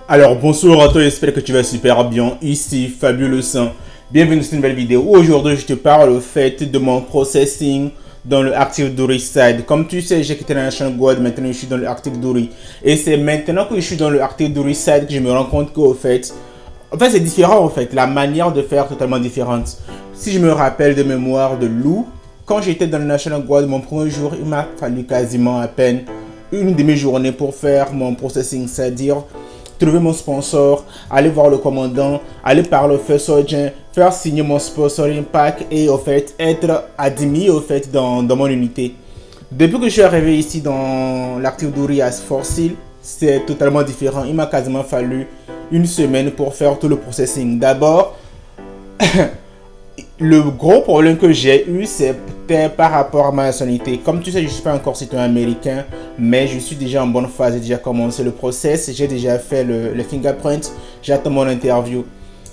Alors bonsoir à toi, j'espère que tu vas super bien. Ici Fabuleux Saint. Bienvenue dans cette nouvelle vidéo. Aujourd'hui, je te parle au fait de mon processing dans le Active Side. Comme tu sais, j'ai quitté la National Guard, maintenant je suis dans le Active. Et c'est maintenant que je suis dans le Active Side que je me rends compte qu'au fait, c'est différent en fait. La manière de faire est totalement différente. Si je me rappelle de mémoire de Lou, quand j'étais dans le National Guard, mon premier jour, il m'a fallu quasiment à peine une demi-journée pour faire mon processing, c'est-à-dire trouver mon sponsor, aller voir le commandant, aller parler au fait surgeon, faire signer mon sponsoring pack et au fait être admis au fait dans mon unité. Depuis que je suis arrivé ici dans l'Active Duty à Fort Sill, c'est totalement différent. Il m'a quasiment fallu une semaine pour faire tout le processing. D'abord, le gros problème que j'ai eu, c'était par rapport à ma nationalité. Comme tu sais, je ne suis pas encore citoyen américain, mais je suis déjà en bonne phase. J'ai déjà commencé le process, j'ai déjà fait le fingerprint, j'attends mon interview.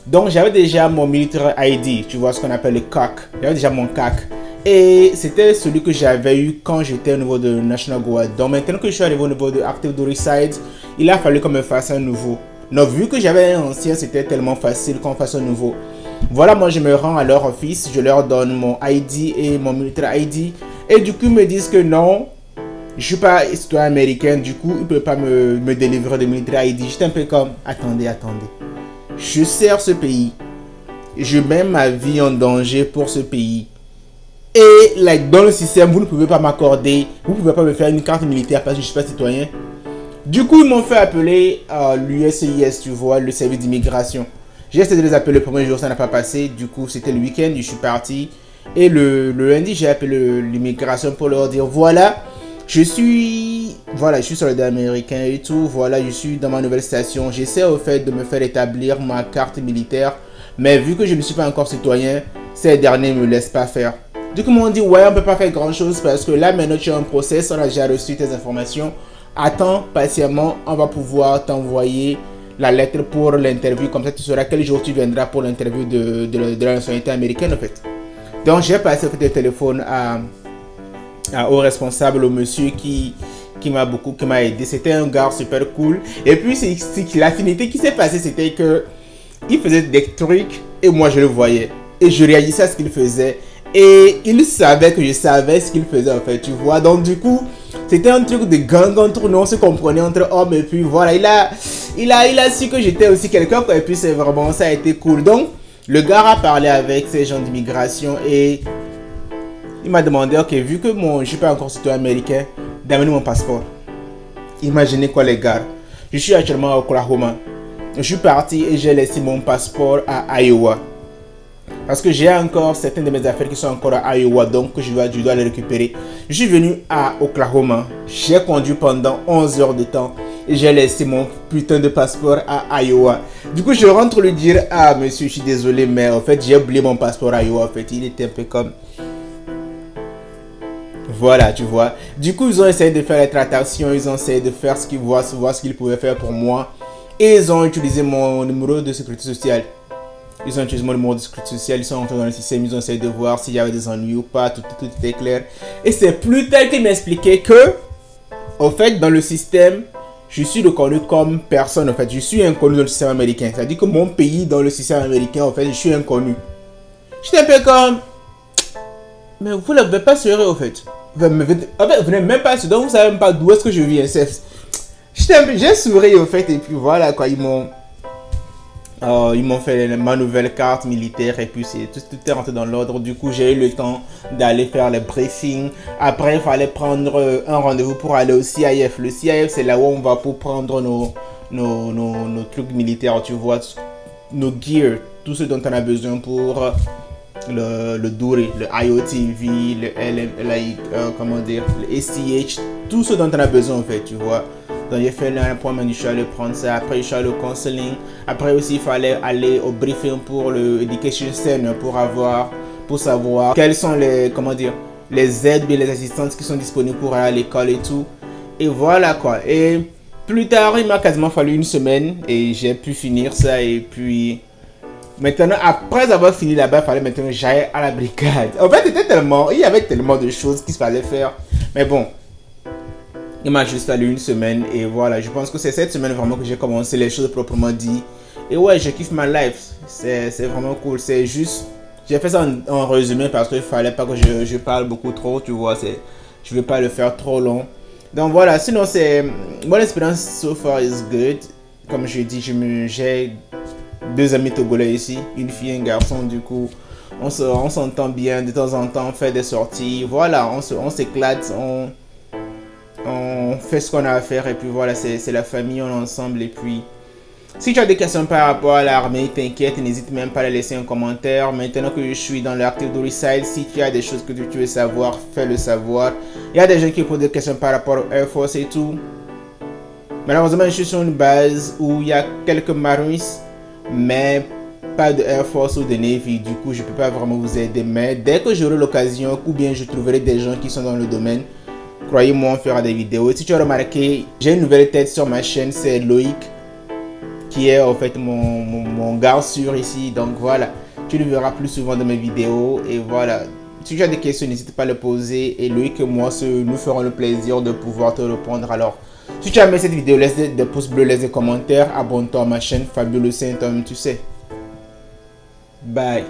Donc, j'avais déjà mon military ID, tu vois ce qu'on appelle le CAC. J'avais déjà mon CAC. Et c'était celui que j'avais eu quand j'étais au niveau de National Guard. Donc, maintenant que je suis arrivé au niveau de Active Duty Side, il a fallu qu'on me fasse un nouveau. Donc, vu que j'avais un ancien, c'était tellement facile qu'on fasse un nouveau. Voilà, moi je me rends à leur office, je leur donne mon ID et mon military ID. Et du coup, ils me disent que non, je suis pas citoyen américain, du coup, ils ne peuvent pas me délivrer de military ID. J'étais un peu comme, attendez. Je sers ce pays. Je mets ma vie en danger pour ce pays. Et dans le système, vous ne pouvez pas m'accorder, vous ne pouvez pas me faire une carte militaire parce que je ne suis pas citoyen. Du coup, ils m'ont fait appeler l'USCIS, tu vois, le service d'immigration. J'ai essayé de les appeler le premier jour, ça n'a pas passé. Du coup, c'était le week-end, je suis parti. Et le lundi, j'ai appelé l'immigration pour leur dire, voilà, je suis soldat américain et tout. Voilà, je suis dans ma nouvelle station. J'essaie au fait de me faire établir ma carte militaire. Mais vu que je ne suis pas encore citoyen, ces derniers ne me laissent pas faire. Du coup, ils m'ont dit, ouais, on ne peut pas faire grand-chose parce que là, maintenant, tu as un process, on a déjà reçu tes informations. Attends patiemment, on va pouvoir t'envoyer la lettre pour l'interview, comme ça tu sauras quel jour tu viendras pour l'interview de la nationalité américaine en fait. Donc j'ai passé le téléphone au responsable, au monsieur qui m'a aidé. C'était un gars super cool. Et puis l'affinité qui s'est passée, c'était que il faisait des trucs et moi je le voyais. Et je réagissais à ce qu'il faisait. Et il savait que je savais ce qu'il faisait en fait, tu vois. Donc du coup, c'était un truc de gang entre nous, on se comprenait entre hommes. Et puis voilà, il a su que j'étais aussi quelqu'un. Et puis c'est vraiment, ça a été cool. Donc, le gars a parlé avec ces gens d'immigration. Et il m'a demandé, ok, vu que je ne suis pas encore citoyen américain, d'amener mon passeport. Imaginez quoi les gars. Je suis actuellement à Oklahoma. Je suis parti et j'ai laissé mon passeport à Iowa. Parce que j'ai encore certaines de mes affaires qui sont encore à Iowa, donc je dois les récupérer. Je suis venu à Oklahoma, j'ai conduit pendant 11 heures de temps et j'ai laissé mon putain de passeport à Iowa. Du coup, je rentre lui dire, ah monsieur, je suis désolé, mais en fait, j'ai oublié mon passeport à Iowa. En fait, il était un peu comme... Voilà, tu vois. Du coup, ils ont essayé de faire les tractations, ils ont essayé de faire ce qu'ils pouvaient faire pour moi. Et ils ont utilisé mon numéro de sécurité sociale. Ils ont utilisé mon numéro de sécurité sociale, ils sont entrés dans le système, ils ont essayé de voir s'il y avait des ennuis ou pas, tout était clair. Et c'est plus tard qu'ils m'expliquaient que, au fait, dans le système, je suis reconnu comme personne, en fait. Je suis inconnu dans le système américain. C'est-à-dire que mon pays, dans le système américain, en fait, je suis inconnu. J'étais un peu comme... Mais vous ne l'avez pas serré, en fait. En fait, vous n'êtes même pas sûr, donc vous ne savez même pas d'où est-ce que je viens. J'ai souri, en fait, et puis voilà, quoi, ils m'ont fait ma nouvelle carte militaire et puis tout est rentré dans l'ordre. Du coup, j'ai eu le temps d'aller faire les briefings. Après, il fallait prendre un rendez-vous pour aller au CIF. Le CIF, c'est là où on va pour prendre nos trucs militaires, tu vois, nos gears, tout ce dont on a besoin pour le Duty, le IOTV, le SCH, tout ce dont on a besoin en fait, tu vois. Donc j'ai fait l'appointment, je suis allé prendre ça, après je suis allé au counseling, après aussi il fallait aller au briefing pour le Education Center pour savoir quelles sont les aides et les assistances qui sont disponibles pour aller à l'école et tout. Et voilà quoi. Et plus tard, il m'a quasiment fallu une semaine et j'ai pu finir ça et puis... Maintenant, après avoir fini là-bas, il fallait maintenant que j'aille à la brigade. En fait, il y avait tellement de choses qu'il fallait faire. Mais bon, Il m'a juste fallu une semaine et voilà, je pense que c'est cette semaine vraiment que j'ai commencé les choses proprement dit. Et ouais, je kiffe ma life, c'est vraiment cool, c'est juste, j'ai fait ça en résumé parce qu'il fallait pas que je parle beaucoup trop, tu vois, je veux pas le faire trop long. Donc voilà, sinon c'est, mon expérience so far is good. Comme je dis, j'ai deux amis togolais ici, une fille et un garçon, du coup, on s'entend bien, de temps en temps on fait des sorties, voilà, on s'éclate, on fait ce qu'on a à faire et puis voilà, c'est la famille, on est ensemble et puis... Si tu as des questions par rapport à l'armée, t'inquiète, n'hésite même pas à laisser un commentaire. Maintenant que je suis dans l'active Doricide, si tu as des choses que tu veux savoir, fais-le savoir. Il y a des gens qui posent des questions par rapport au Air Force et tout. Malheureusement, je suis sur une base où il y a quelques Marines, mais pas de Air Force ou de Navy. Du coup, je peux pas vraiment vous aider. Mais dès que j'aurai l'occasion, ou bien je trouverai des gens qui sont dans le domaine, croyez-moi, on fera des vidéos. Et si tu as remarqué, j'ai une nouvelle tête sur ma chaîne, c'est Loïc, qui est en fait mon gars sûr ici. Donc voilà, tu le verras plus souvent dans mes vidéos. Et voilà, si tu as des questions, n'hésite pas à les poser. Et Loïc et moi, nous ferons le plaisir de pouvoir te répondre. Alors, si tu as aimé cette vidéo, laisse des pouces bleus, laisse des commentaires. Abonne-toi à ma chaîne Fabio Le Saint-Homme, tu sais. Bye.